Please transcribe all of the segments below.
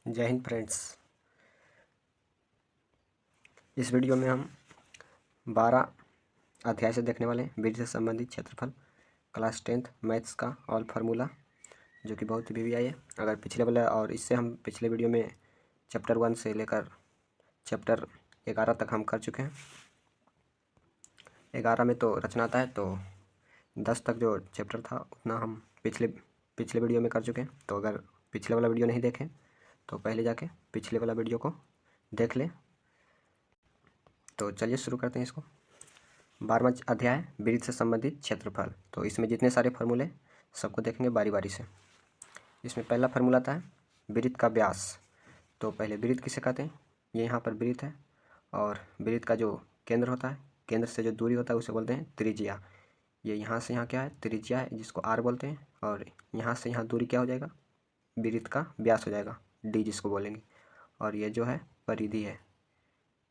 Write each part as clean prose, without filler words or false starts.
जय हिंद फ्रेंड्स। इस वीडियो में हम 12 अध्याय से देखने वाले हैं। वृत्त से संबंधित क्षेत्रफल क्लास 10th मैथ्स का ऑल फार्मूला, जो कि बहुत ही है। अगर पिछले वाला और इससे हम पिछले वीडियो में चैप्टर 1 से लेकर चैप्टर 11 तक हम कर चुके हैं। 11 में तो रचनाता है, तो 10 तक जो चैप्टर था उतना हम पिछले वीडियो में कर चुके हैं। तो अगर पिछले वाला वीडियो नहीं देखें तो पहले जाके पिछले वाला वीडियो को देख लें। तो चलिए शुरू करते हैं इसको। 12वां अध्याय वृत्त से संबंधित क्षेत्रफल। तो इसमें जितने सारे फार्मूले सबको देखेंगे बारी बारी से। इसमें पहला फार्मूला आता है वृत्त का व्यास। तो पहले वृत्त किसे कहते हैं? ये यहाँ पर वृत्त है और वृत्त का जो केंद्र होता है, केंद्र से जो दूरी होता है उसे बोलते हैं त्रिज्या। ये यहाँ से यहाँ क्या है? त्रिज्या है, जिसको आर बोलते हैं। और यहाँ से यहाँ दूरी क्या हो जाएगा? वृत्त का व्यास हो जाएगा, डी जिसको बोलेंगे। और ये जो है परिधि है,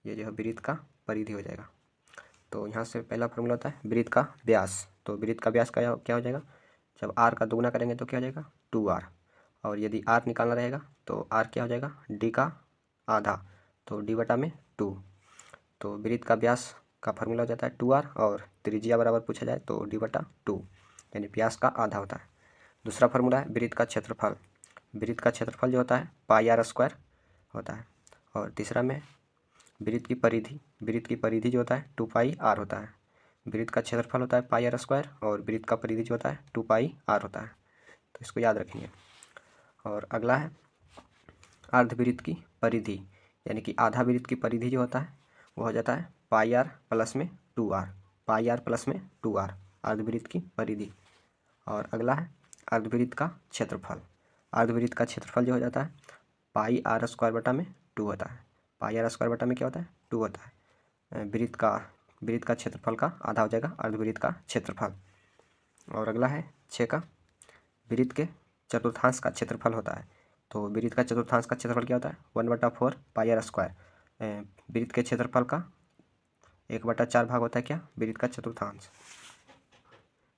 ये जो है वृत्त का परिधि हो जाएगा। तो यहाँ से पहला फार्मूला होता है वृत्त का व्यास। तो वृत्त का व्यास क्या हो जाएगा? जब आर का दोगुना करेंगे तो क्या हो जाएगा? 2r। और यदि आर निकालना रहेगा तो आर क्या हो जाएगा? डी का आधा, तो डी बटा में 2। तो वृत्त का व्यास का फार्मूला हो जाता है 2r, और त्रिज्या बराबर पूछा जाए तो डी बटा 2, यानी व्यास का आधा होता है। दूसरा फार्मूला है वृत्त का क्षेत्रफल। वृत्त का क्षेत्रफल जो होता है पाई आर स्क्वायर होता है। और तीसरा में वृत्त की परिधि। वृत्त की परिधि जो होता है 2 पाई आर होता है। वृत्त का क्षेत्रफल होता है पाई आर स्क्वायर, और वृत्त का परिधि जो होता है 2 पाई आर होता है। तो इसको याद रखेंगे। और अगला है अर्धवृत्त की परिधि, यानी कि आधा वृत्त की परिधि जो होता है वो हो जाता है पाई आर प्लस में 2r। पाई आर प्लस में 2r अर्धवृत्त की परिधि। और अगला है अर्धवृत्त का क्षेत्रफल। अर्धवृत्त का क्षेत्रफल जो हो जाता है पाई आर स्क्वायर बटा में 2 होता है। पाई आर स्क्वायर बटा में क्या होता है? 2 होता है। वृत्त का क्षेत्रफल का आधा हो जाएगा अर्धवृत्त का क्षेत्रफल। और अगला है 6 का वृत्त के चतुर्थांश का क्षेत्रफल होता है। तो वृत्त का चतुर्थांश का क्षेत्रफल क्या होता है? 1/4 पाई आर स्क्वायर। वृत्त के क्षेत्रफल का 1/4 भाग होता है क्या? वृत्त का चतुर्थांश।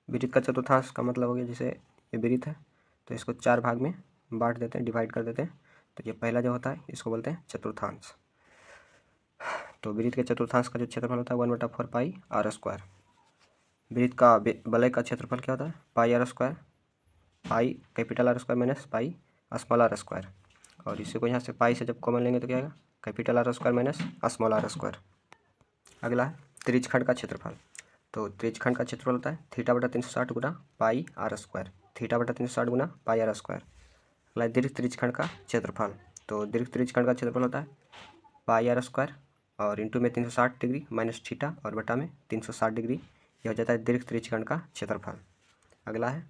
वृत्त का चतुर्थांश का मतलब हो गया, जैसे ये वृत्त है तो इसको 4 भाग में बांट देते हैं, डिवाइड कर देते हैं। तो ये पहला जो होता है इसको बोलते हैं चतुर्थांश। तो वृत्त के चतुर्थांश का जो क्षेत्रफल होता है 1/4 पाई आर स्क्वायर। वृत्त का वलय का क्षेत्रफल क्या होता है? Pi R square, pi capital R square minus pi small R square. और इसी को यहाँ से पाई से जब कॉमन लेंगे तो क्या आएगा? Capital R square minus small R square. अगला है त्रिज्यखंड का क्षेत्रफल। तो त्रिज्यखंड का क्षेत्रफल होता है θ/360 गुना पाई आर स्क्वायर। θ/360 गुना पाई आर स्क्वायर। अगला है दीर्घ त्रिज्यखंड का क्षेत्रफल। तो दीर्घ त्रिज्यखंड का क्षेत्रफल होता है पाई आर स्क्वायर और इंटू में 360 डिग्री माइनस थीटा और बटा में 360 डिग्री। यह हो जाता है दीर्घ त्रिज्यखंड का क्षेत्रफल। अगला है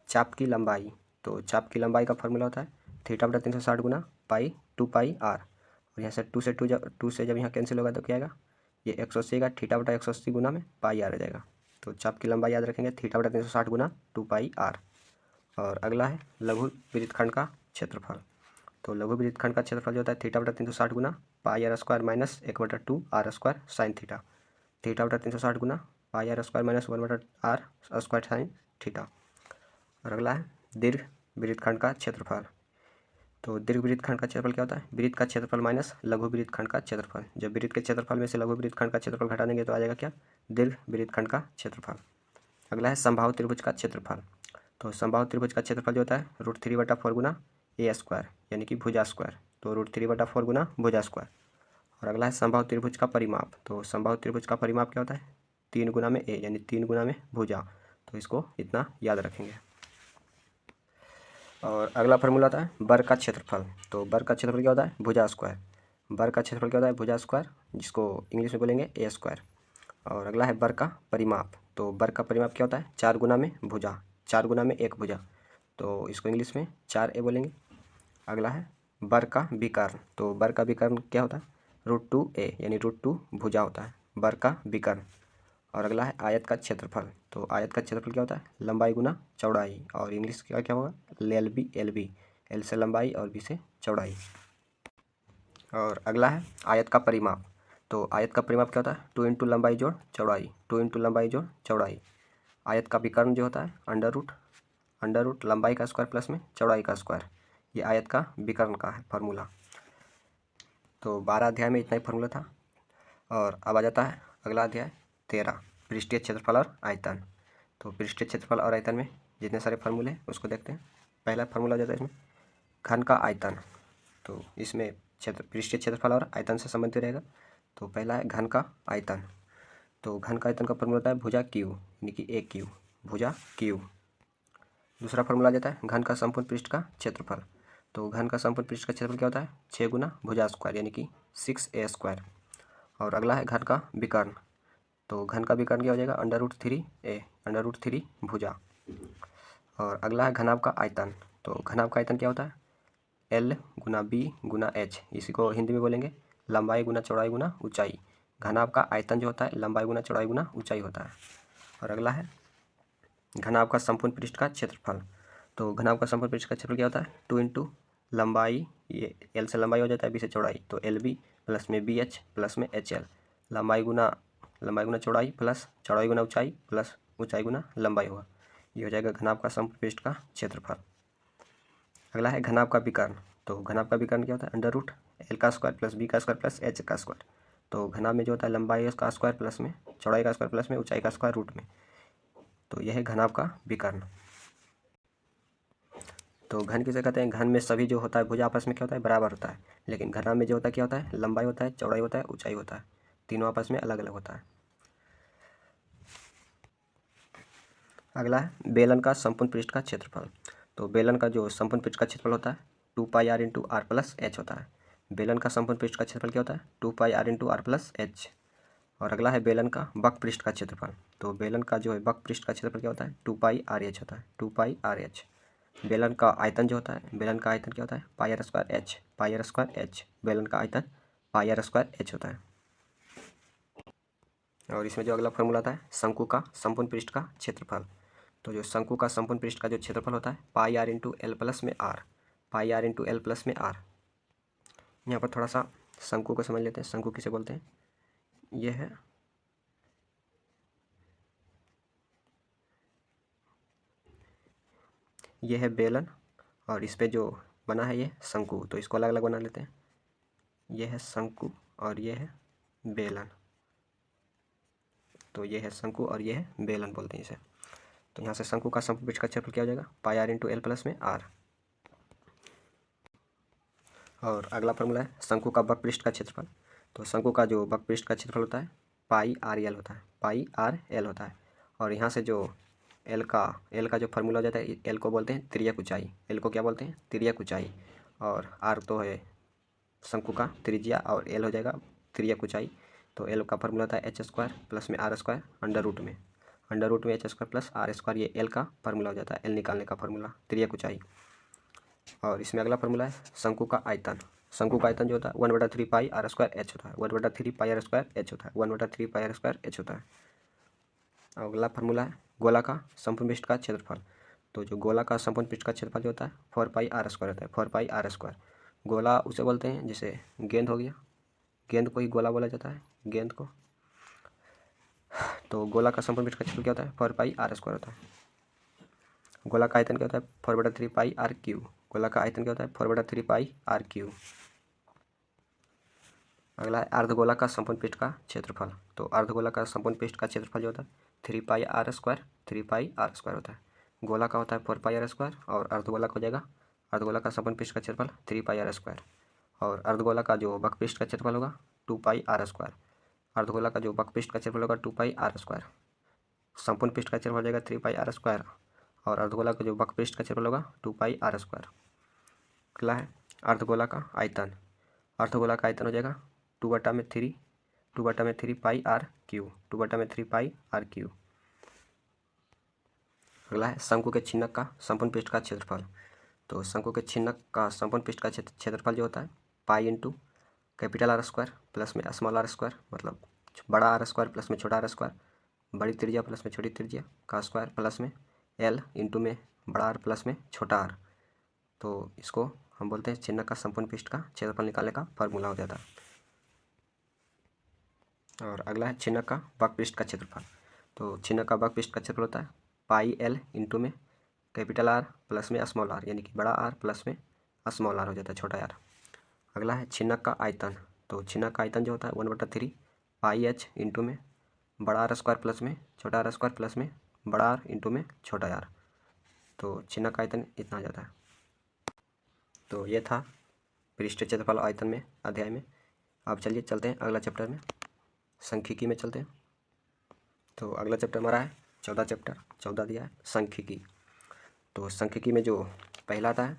चाप की लंबाई। तो चाप की लंबाई का फॉर्मूला होता है θ/360 गुना पाई 2 पाई आर। और यहाँ से 2 से जब यहाँ कैंसिल होगा तो क्या आएगा? ये 180 का θ/180 गुना में पाई आर आ जाएगा। तो चाप की लंबाई याद रखेंगे θ/360 गुना 2 पाई आर। और अगला है लघु वृत्तखंड का क्षेत्रफल। तो लघु वृत्तखंड का क्षेत्रफल जो होता है θ/360 गुना pi R square minus 1/2 R square sine theta. θ/360 गुना pi R square minus 1/r square sine theta. और अगला है दीर्घ वृत्तखंड का क्षेत्रफल। तो दीर्घ वृत्तखंड का क्षेत्रफल क्या होता है? वृत्त का क्षेत्रफल माइनस लघु वृत्तखंड का क्षेत्रफल। जब वृत्त के क्षेत्रफल में से लघु वृत्तखंड का क्षेत्रफल घटा देंगे तो आ जाएगा क्या? दीर्घ वृत्तखंड का क्षेत्रफल। अगला है समबाहु त्रिभुज का क्षेत्रफल। तो समबाहु त्रिभुज का क्षेत्रफल जो होता है √3/4 गुना ए स्क्वायर, यानी कि भुजा स्क्वायर। तो √3/4 गुना भुजा स्क्वायर। और अगला है समबाहु त्रिभुज का परिमाप। तो समबाहु त्रिभुज का परिमाप क्या होता है? 3 गुना में ए, यानी 3 गुना में भुजा। तो इसको इतना याद रखेंगे। और अगला फार्मूला आता है वर्ग का क्षेत्रफल। तो वर्ग का क्षेत्रफल क्या होता है? भुजा स्क्वायर। वर्ग का क्षेत्रफल क्या होता है? भुजा स्क्वायर, जिसको इंग्लिश में बोलेंगे ए स्क्वायर। और अगला है वर्ग का परिमाप। तो वर्ग का परिमाप क्या होता है? 4 गुना में भुजा, 4 गुना में एक भुजा। तो इसको इंग्लिश में 4a बोलेंगे। अगला है वर्ग का विकर्ण। तो वर्ग का विकर्ण क्या होता है? √2a, यानी √2 भुजा होता है वर्ग का विकर्ण। और अगला है आयत का क्षेत्रफल। तो आयत का क्षेत्रफल क्या होता है? लंबाई गुना चौड़ाई। और इंग्लिश का क्या होगा? LB, L से लंबाई और B से चौड़ाई। और अगला है आयत का परिमाप। तो आयत का परिमाप क्या होता है? 2 इंटू लंबाई जोड़ चौड़ाई, 2 इंटू लंबाई जोड़ चौड़ाई। आयत का विकर्ण जो होता है अंडर रूट लंबाई का स्क्वायर प्लस में चौड़ाई का स्क्वायर, ये आयत का विकर्ण का है फार्मूला। तो 12 अध्याय में इतना ही फार्मूला था। और अब आ जाता है अगला अध्याय 13, पृष्ठीय क्षेत्रफल और आयतन। तो पृष्ठीय क्षेत्रफल और आयतन में जितने सारे फार्मूले हैं उसको देखते हैं। पहला फार्मूला हो जाता है इसमें घन का आयतन। तो इसमें पृष्ठीय क्षेत्रफल और आयतन से संबंधित रहेगा। तो पहला है घन का आयतन। तो घन का आयतन का फार्मूला होता है भुजा क्यू, यानी कि ए क्यू, भुजा क्यू। दूसरा फार्मूला आ जाता है घन का संपूर्ण पृष्ठ का क्षेत्रफल। तो घन का संपूर्ण पृष्ठ का क्षेत्रफल क्या होता है 6 गुना भुजा स्क्वायर, यानी कि 6a स्क्वायर। और अगला है घन का विकर्ण। तो घन का विकर्ण क्या हो जाएगा √3a, √3 भुजा। और अगला है घनाभ का आयतन। तो घनाभ का आयतन क्या होता है L गुना B गुना H, इसी को हिंदी में बोलेंगे लंबाई गुना चौड़ाई गुना ऊंचाई। घनाभ का आयतन जो होता है लंबाई गुना चौड़ाई गुना ऊंचाई होता है। और अगला है घनाभ का संपूर्ण पृष्ठ का क्षेत्रफल। तो घनाभ का संपूर्ण पृष्ठ का क्षेत्रफल क्या होता है 2 इंटू लंबाई, ये L से लंबाई हो जाता है B से चौड़ाई, तो LB प्लस में BH प्लस में HL। लंबाई गुना चौड़ाई प्लस चौड़ाई गुना ऊंचाई प्लस ऊंचाई गुना लंबाई होगा। ये हो जाएगा घनाभ का संपूर्ण पृष्ठ का क्षेत्रफल। अगला है घनाभ का विकर्ण। तो घनाभ का विकर्ण क्या होता है √L का स्क्वायर प्लस B का स्क्वायर प्लस H का स्क्वायर। तो घनाभ में जो होता है लंबाई का स्क्वायर प्लस में चौड़ाई का स्क्वायर प्लस में ऊंचाई का स्क्वायर रूट में। तो यह है घनाभ का विकर्ण। तो घन किसे कहते हैं, घन में सभी जो होता है भुजा आपस में क्या होता है बराबर होता है। लेकिन घनाभ में जो होता है क्या होता है लंबाई होता है, चौड़ाई होता है, ऊंचाई होता है, तीनों आपस में अलग अलग होता है। अगला है बेलन का संपूर्ण पृष्ठ का क्षेत्रफल। तो बेलन का जो संपूर्ण पृष्ठ का क्षेत्रफल होता है 2πr into are plus H होता है। बेलन का संपूर्ण पृष्ठ का क्षेत्रफल क्या होता है 2πr into are plus H. और अगला है बेलन का वक्र पृष्ठ का क्षेत्रफल। तो बेलन का जो है वक्र पृष्ठ का क्षेत्रफल क्या होता है 2πrh होता है, 2πrh। बेलन का आयतन जो होता है, बेलन का आयतन क्या होता है πr square H, πr square H. बेलन का आयतन πr स्क्वायर एच होता है। और इसमें जो अगला फॉर्मूला आता है शंकु का संपूर्ण पृष्ठ का क्षेत्रफल। तो जो शंकु का संपूर्ण पृष्ठ का जो क्षेत्रफल होता है πr इंटू एल प्लस में R, πr into L plus में आर। यहाँ पर थोड़ा सा शंकु को समझ लेते हैं। शंकु किसे बोलते हैं, यह है बेलन और इस पे जो बना है ये शंकु। तो इसको अलग अलग बना लेते हैं। यह है शंकु और यह है बेलन। तो ये है शंकु और ये है बेलन बोलते हैं इसे। तो यहाँ से शंकु का संपूर्ण पृष्ठ का क्षेत्रफल क्या हो जाएगा πr इंटू एल प्लस में आर। और अगला फॉर्मूला है शंकु का वक्र पृष्ठ का क्षेत्रफल। तो शंकु का जो वक्र पृष्ठ का क्षेत्रफल होता है πrl होता है, πrl होता है। और यहाँ से जो एल का जो फार्मूला हो जाता है एल को बोलते हैं तिर्यक ऊंचाई। एल को क्या बोलते हैं तिर्यक ऊंचाई। और आर तो है शंकु का त्रिज्या और एल हो जाएगा तिर्यक ऊंचाई। तो एल का फार्मूला होता है एच स्क्वायर प्लस में आर स्क्वायर अंडर रूट में H square plus R square. ये एल का फार्मूला हो जाता है, एल निकालने का फार्मूला तिर्यक ऊंचाई। और इसमें अगला फार्मूला है शंकु का आयतन। शंकु का आयतन जो होता है 1/3πr स्क्वायर एच होता है, 1/3πr स्क्वायर एच होता है, 1/3πr स्क्वायर एच होता है। अगला फार्मूला है गोला का संपूर्ण पृष्ठ का क्षेत्रफल। तो जो गोला का संपूर्ण पृष्ठ का क्षेत्रफल जो होता है 4πr स्क्वायर होता है, 4πr स्क्वायर। गोला उसे बोलते हैं जैसे गेंद हो गया, गेंद को ही गोला बोला जाता है, गेंद को। तो गोला का संपूर्ण पृष्ठ का क्षेत्रफल क्या होता है 4πr स्क्वायर होता है। गोला का आयतन क्या होता है 4/3πr³। गोला का आयतन क्या होता है 4/3πr³। अगला है अर्धगोला का संपूर्ण पृष्ठ का क्षेत्रफल। तो अर्धगोला का संपूर्ण पृष्ठ का क्षेत्रफल जो होता है 3πr स्क्वायर, 3πr स्क्वायर होता है। गोला का होता है 4πr स्क्वायर और अर्धगोला का हो जाएगा, अर्धगोला का संपूर्ण पृष्ठ का क्षेत्रफल 3πr स्क्वायर। और अर्धगोला का जो वक्र पृष्ठ का क्षेत्रफल होगा 2πr स्क्वायर। अर्धगोला का जो वक्र पृष्ठ का क्षेत्रफल होगा 2πr स्क्वायर। संपूर्ण पृष्ठ का क्षेत्रफल हो जाएगा 3πr स्क्वायर और अर्धगोला का जो वक्र पृष्ठ का क्षेत्रफल होगा 2πr स्क्वायर। अगला है अर्धगोला का आयतन। अर्धगोला का आयतन हो जाएगा 2/3 2/3πr³, 2/3πr³। अगला है शंकु के छिन्नक का संपूर्ण पृष्ठ का क्षेत्रफल। तो शंकु के छिन्नक का संपूर्ण पृष्ठ का क्षेत्रफल जो होता है pi into capital R square plus में स्मॉल आर स्क्वायर, मतलब बड़ा आर स्क्वायर प्लस में छोटा आर स्क्वायर, बड़ी त्रिज्या प्लस में छोटी त्रिज्या का स्क्वायर प्लस में एल इंटू में बड़ा आर प्लस में छोटा आर। तो इसको हम बोलते हैं छिन्नक का संपूर्ण पृष्ठ का क्षेत्रफल निकालने का फार्मूला हो जाता है। और अगला है छिन्नक का वक्र पृष्ठ का क्षेत्रफल। तो छिन्नक का वक्र पृष्ठ का क्षेत्रफल होता है पाई एल इंटू में कैपिटल आर प्लस में स्मॉल आर, यानी कि बड़ा आर प्लस में स्मॉल आर हो जाता है, छोटा आर। अगला है छिन्नक का आयतन। तो छिन्नक का आयतन जो होता है 1/3 पाई एच इंटू में बड़ा आर स्क्वायर प्लस में छोटा आर स्क्वायर प्लस में बड़ा आर इंटू में छोटा आर। तो छिन्नक का आयतन इतना आ जाता है। तो ये था पृष्ठीय क्षेत्रफल आयतन में अध्याय में। अब चलिए चलते हैं अगला चैप्टर में, सांख्यिकी में चलते हैं। तो अगला चैप्टर हमारा है 14 चैप्टर, 14 दिया है सांख्यिकी। तो सांख्यिकी में जो पहला आता है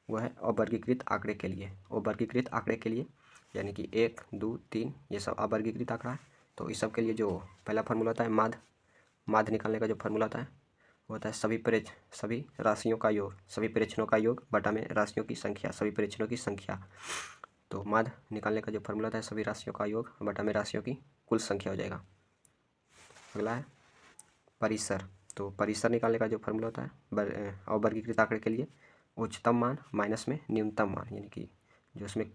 वह है अवर्गीकृत आंकड़े के लिए। अवर्गीकृत आंकड़े के लिए यानी कि 1, 2, 3 ये सब अवर्गीकृत आंकड़ा है। तो इस सब के लिए जो पहला फार्मूला होता है माध्य निकालने का जो फार्मूला होता है वो होता है सभी राशियों का योग, सभी प्रेक्षणों का योग बटा में राशियों की संख्या, सभी प्रेक्षणों की संख्या। तो माध्य निकालने का जो फार्मूला होता है सभी राशियों का योग बटा में राशियों की कुल संख्या हो जाएगा। अगला है परिसर। तो परिसर निकालने का जो फार्मूला होता है अवर्गीकृत आंकड़े के लिए उच्चतम मान माइनस में न्यूनतम मान, यानी कि जो उसमें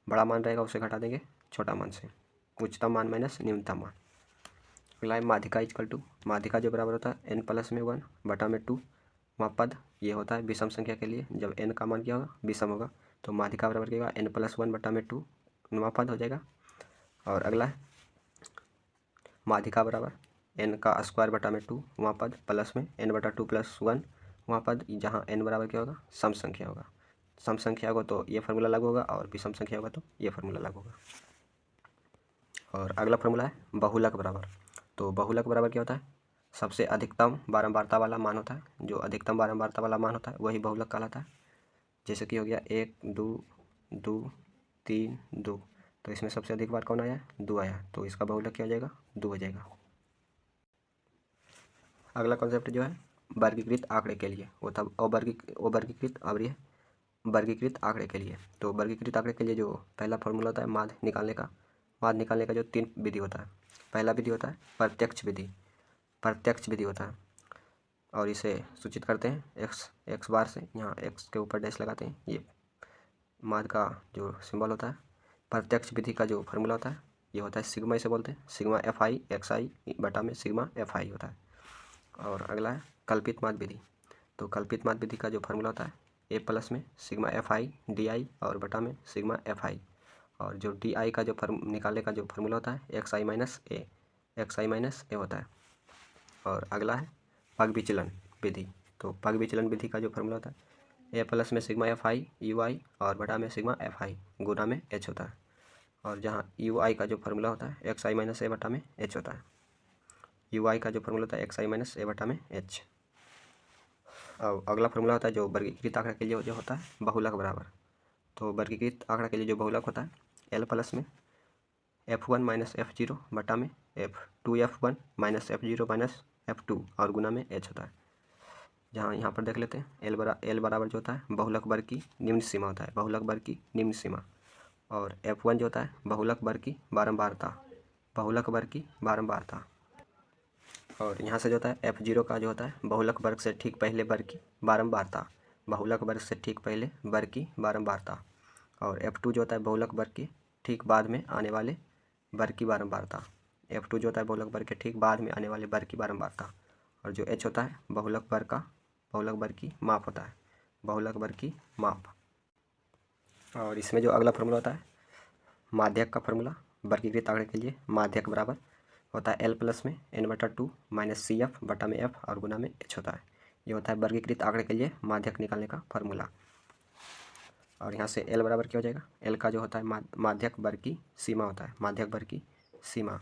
बड़ा मान रहेगा उसे घटा देंगे छोटा मान से, उच्चतम मान माइनस न्यूनतम मान। अगला है माध्यिका इक्वल टू, माध्यिका जो बराबर होता है n+1 बटा में 2। वहाँ पद ये होता है विषम संख्या के लिए, जब n का मान क्या होगा विषम होगा तो माध्यिका बराबर क्या होगा n+1 बटा में 2 वहाँ पद हो जाएगा। और अगला है माध्यिका बराबर n का स्क्वायर बटा में 2 वहाँ पद प्लस में n/2 + 1 वहाँ पद, जहाँ n बराबर क्या होगा सम संख्या होगा। सम संख्या होगा तो ये फार्मूला लागू होगा और विषम संख्या होगा तो ये फार्मूला लागू होगा। और अगला फार्मूला है बहुलक बराबर। तो बहुलक बराबर क्या होता है सबसे अधिकतम बारंबारता वाला मान होता है, जो अधिकतम बारंबारता वाला मान होता है वही बहुलक कहलाता है। जैसे कि हो गया 1, 2, 2, 3, 2, तो इसमें सबसे अधिक बार कौन आया 2 आया, तो इसका बहुलक क्या हो जाएगा 2 हो जाएगा। अगला कॉन्सेप्ट जो है वर्गीकृत आंकड़े के लिए, वो था अवर्गीकृत और ये वर्गीकृत आंकड़े के लिए। तो वर्गीकृत आंकड़े के लिए जो पहला फार्मूला होता है माध्य निकालने का जो 3 विधि होता है। पहला विधि होता है प्रत्यक्ष विधि होता है, और इसे सूचित करते हैं x बार से, यहाँ x के ऊपर डैश लगाते हैं। ये माध्य का जो सिंबल होता है। प्रत्यक्ष विधि का जो फार्मूला होता है ये होता है सिग्मा, इसे बोलते हैं सिग्मा FI XI बटा में सिग्मा FI होता है। और अगला है कल्पित माध्य विधि। तो कल्पित माध्य विधि का जो फार्मूला होता है a प्लस में सिग्मा FI DI और बटा में सिग्मा FI, और जो DI का जो निकालने का जो फार्मूला होता है XI माइनस A होता है। और अगला है पग विचलन विधि। तो पग विचलन विधि का जो फार्मूला होता है a प्लस में सिग्मा FI UI और बटा में सिग्मा FI गुना में H होता है, और जहाँ UI का जो फार्मूला होता है XI माइनस A बटा में H होता है। UI का जो फार्मूला होता है XI माइनस A बटा में H। अब अगला फार्मूला होता है जो वर्गीकृत आंकड़ा के लिए जो होता है बहुलक बराबर। तो वर्गीकृत आंकड़ा के लिए जो बहुलक होता है L प्लस में F1 माइनस F0 बटा में F2F1 minus F0 minus F2 और गुना में H होता है। जहाँ यहाँ पर देख लेते हैं L बराबर जो होता है बहुलक वर्ग की निम्न सीमा होता है, बहुलक वर्ग की निम्न सीमा। और F1 जो होता है बहुलक वर्ग की बारंबारता। और यहाँ से जो होता है F0 का जो होता है बहुलक वर्ग से ठीक पहले वर्ग की बारंबारता, बहुलक वर्ग से ठीक पहले वर्ग की बारंबारता। और F2 जो होता है बहुलक वर्ग के ठीक बाद में आने वाले वर्ग की बारंबारता। F2 जो होता है बहुलक वर्ग के ठीक बाद में आने वाले वर्ग की बारंबारता। और जो H होता है बहुलक वर्ग की माप होता है, बहुलक वर्ग की माप। और इसमें जो अगला फार्मूला होता है माध्यक का फार्मूला वर्गीकृत आंकड़े के लिए माध्यक बराबर होता है L प्लस में n/2 माइनस CF बटा में F और गुना में H होता है। ये होता है वर्गीकृत आंकड़े के लिए माध्यक निकालने का फार्मूला। और यहाँ से L बराबर क्या हो जाएगा, L का जो होता है माध्यक वर्ग की सीमा होता है, माध्यक वर्ग की सीमा।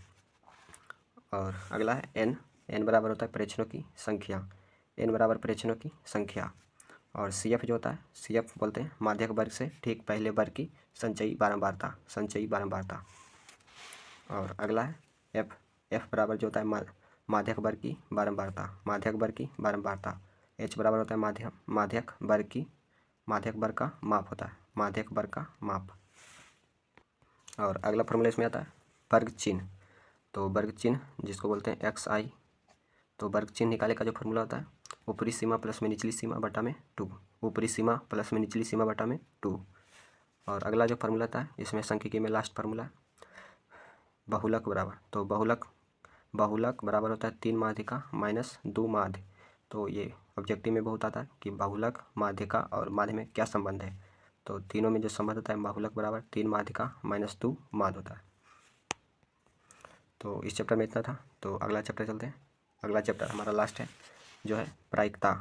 और अगला है n बराबर होता है प्रेक्षणों की संख्या, n बराबर प्रेक्षणों की संख्या। और CF जो होता है CF बोलते हैं माध्यक वर्ग से ठीक पहले वर्ग की संचयी बारंबारता। और अगला है F बराबर जो होता है माध्यक वर्ग की बारंबारता। H बराबर होता है माध्यक वर्ग का माप होता है, माध्यक वर्ग का माप। और अगला फॉर्मूला इसमें आता है वर्ग चिन्ह। तो वर्ग चिन्ह जिसको बोलते हैं XI। तो वर्ग चिन्ह निकाले का जो फार्मूला होता है ऊपरी सीमा प्लस में निचली सीमा बटा में 2, ऊपरी सीमा प्लस में निचली सीमा बटा में 2। और अगला जो फार्मूला आता है इसमें सांख्यिकी में लास्ट फार्मूला बहुलक बराबर। तो बहुलक बराबर होता है 3 माध्यिका माइनस 2 माध्य। तो ये ऑब्जेक्टिव में बहुत आता है कि बाहुलक, माध्यिका और माध्य में क्या संबंध है। तो तीनों में जो संबंध होता है, बाहुलक बराबर 3 माध्यिका माइनस 2 माध्य होता है। तो इस चैप्टर में इतना था। तो अगला चैप्टर चलते हैं। अगला चैप्टर हमारा लास्ट है जो है प्रायिकता।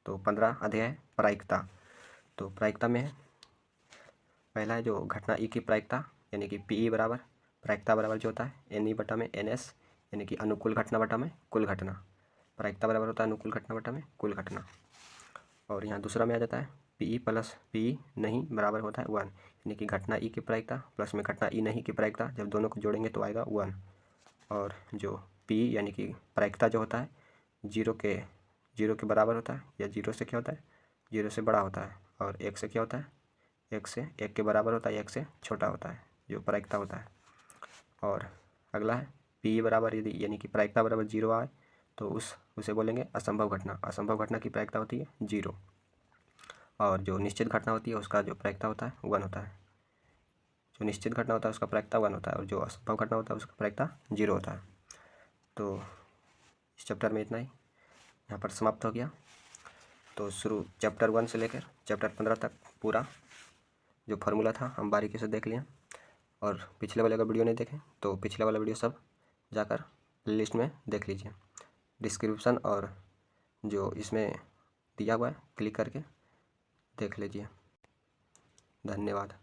तो 15 अध्याय है प्रायिकता। तो प्रायिकता में है पहला है जो घटना ई की प्रायिकता, यानी कि पी ई बराबर प्रायिकता बराबर जो होता है एन ई बटा में एन एस, यानी कि अनुकूल घटना बटा में कुल घटना। प्रायिकता बराबर होता है अनुकूल घटना बटा में कुल घटना। और यहाँ दूसरा में आ जाता है P E plus P E नहीं बराबर होता है 1, यानी कि घटना ई की प्रायिकता प्लस में घटना ई नहीं की प्रायिकता, जब दोनों को जोड़ेंगे तो आएगा 1। और जो पी यानी कि प्रायिकता जो होता है जीरो के बराबर होता है, या जीरो से क्या होता है, जीरो से बड़ा होता है। और एक से क्या होता है, एक के बराबर होता है, एक से छोटा होता है जो प्रायिकता होता है। और अगला है पी बराबर यदि यानी कि प्रायिकता बराबर जीरो आए तो उसे बोलेंगे असंभव घटना। असंभव घटना की प्रायिकता होती है जीरो। और जो निश्चित घटना होती है उसका जो प्रायिकता होता है 1 होता है। जो निश्चित घटना होता है उसका प्रायिकता 1 होता है, और जो असंभव घटना होता है उसका प्रायिकता 0 होता है। तो इस चैप्टर में इतना ही यहाँ पर समाप्त हो गया। तो शुरू चैप्टर 1 से लेकर चैप्टर 15 तक पूरा जो फार्मूला था हम बारीकी से देख लिए। और पिछले वाले का वीडियो नहीं देखें तो पिछले वाला वीडियो सब जाकर लिस्ट में देख लीजिए, डिस्क्रिप्शन और जो इसमें दिया हुआ है क्लिक करके देख लीजिए। धन्यवाद।